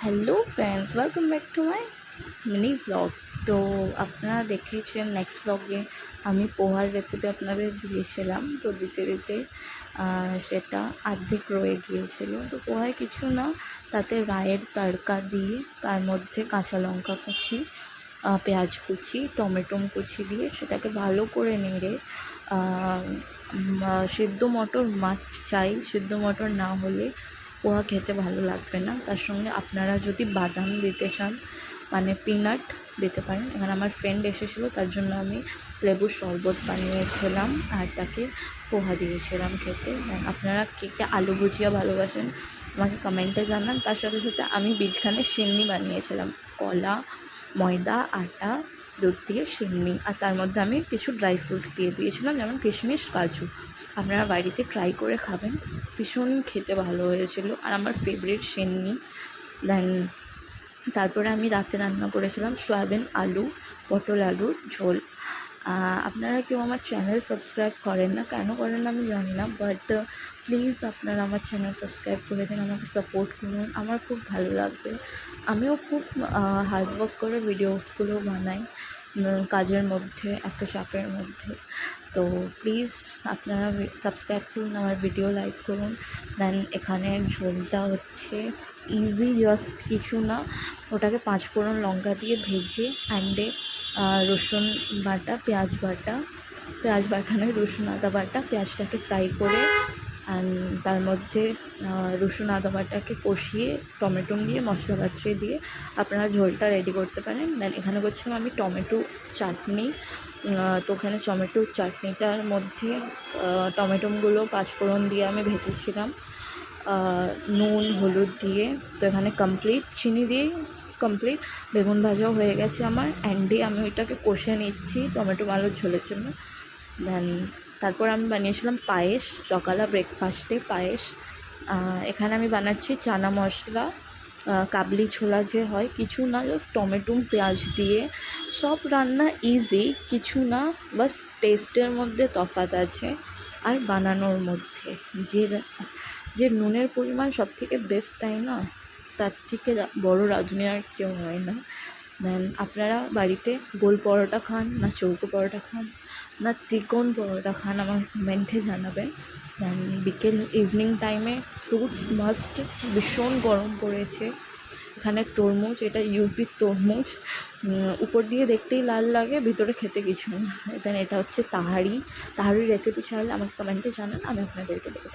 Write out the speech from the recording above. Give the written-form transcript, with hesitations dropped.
Hello friends, welcome back to my mini blog. তো আপনারা দেখেছেন নেক্সট ব্লগে আমি পোহার রেসিপি আপনাদের দিয়েছিলাম। তো দিতে দিতে সেটা অর্ধেক রয়ে গিয়েছিল। তো পোহায় কিছু না, তাতে রায়ের তড়কা দিয়ে তার মধ্যে কাঁচা লঙ্কা কুচি, পেঁয়াজ কুচি, টমেটো কুচি দিয়ে সেটাকে ভালো করে নেড়ে সেদ্ধ মটর মাস্ট চাই। সেদ্ধ মটর না হলে পোহা খেতে ভালো লাগবে না। তার সঙ্গে আপনারা যদি বাদাম দিতে চান, মানে পিনাট দিতে পারেন। এখানে আমার ফ্রেন্ড এসেছিলো, তার জন্য আমি লেবুর শরবত বানিয়েছিলাম আর তাকে পোহা দিয়েছিলাম খেতে। আপনারা কে কে আলু ভুজিয়া ভালোবাসেন আমাকে কমেন্টে জানান। তার সাথে সাথে আমি বীজখানে সিন্নি বানিয়েছিলাম, কলা, ময়দা, আটা, দুধ দিয়ে সিন্নি। আর তার মধ্যে আমি কিছু ড্রাই ফ্রুটস দিয়ে দিয়েছিলাম, যেমন কিশমিশ, কাজু। আপনারা বাড়িতে ট্রাই করে খাবেন, ভীষণ খেতে ভালো হয়েছিল। আর আমার ফেভারিট সিন্নি। দেন তারপরে আমি রাতে রান্না করেছিলাম সয়াবিন আলু, পটল আলুর ঝোল। আপনারা কেউ আমার চ্যানেল সাবস্ক্রাইব করেন না, কেন করেন না আমি জানি না, বাট প্লিজ আপনারা আমার চ্যানেল সাবস্ক্রাইব করে দিন, আমাকে সাপোর্ট করুন, আমার খুব ভালো লাগবে। আমিও খুব হার্ডওয়ার্ক করে ভিডিওসগুলো বানাই কাজের মধ্যে, একটা চাপের মধ্যে। তো প্লিজ আপনারা সাবস্ক্রাইব করুন, আমার ভিডিও লাইক করুন। দেন এখানে ঝোলটা হচ্ছে ইজি, জাস্ট কিছু না, ওটাকে 5 ফোড়ন লঙ্কা দিয়ে ভেজে অ্যান্ডে রসুন বাটা, পেঁয়াজ বাটা নয়, রসুন আদা বাটা, পেঁয়াজটাকে ফ্রাই করে অ্যান্ড তার মধ্যে রসুন আদা বাটাকে কষিয়ে টমেটো দিয়ে মশলা বাটিয়ে দিয়ে আপনারা ঝোলটা রেডি করতে পারেন। দেন এখানে করছিলাম আমি টমেটো চাটনি। তো ওখানে টমেটো চাটনিটার মধ্যে টমেটোগুলো 5 ফোড়ন দিয়ে আমি ভেজেছিলাম, নুন হলুদ দিয়ে। তো এখানে কমপ্লিট চিনি দিয়ে কমপ্লিট বেগুন ভাজাও হয়ে গেছে আমার। অ্যান্ডে আমি ওইটাকে কষে নিচ্ছি টমেটো আলুর ঝোলের জন্য। দেন তারপর আমি বানিয়েছিলাম পায়েস, সকালে ব্রেকফাস্টে পায়েস। এখানে আমি বানাচ্ছি চানা মশলা, কাবলি ছোলা যে হয়, কিছু না, জাস্ট টমেটো পেঁয়াজ দিয়ে। সব রান্না ইজি, কিছু না, বাস টেস্টের মধ্যে তফাৎ আছে আর বানানোর মধ্যে। যে নুনের পরিমাণ সব থেকে বেস্ট, তাই না? তার থেকে বড় রাঁধুনি আর কেউ হয় না। দেন আপনারা বাড়িতে গোল পরোটা খান না চৌকো পরোটা খান না ত্রিকোণ পরোটা খান, আমাকে কমেন্টে জানাবেন। দেন বিকেল ইভিনিং টাইমে ফ্রুটস মাস্ট। ভীষণ গরম পড়েছে। এখানে তরমুজ, এটা ইউপির তরমুজ, উপর দিয়ে দেখতেই লাল লাগে, ভিতরে খেতে কিছু না। দেন এটা হচ্ছে তাহারি রেসিপি চাইলে আমাকে কমেন্টে জানান, আমি আপনাদেরকে দেখে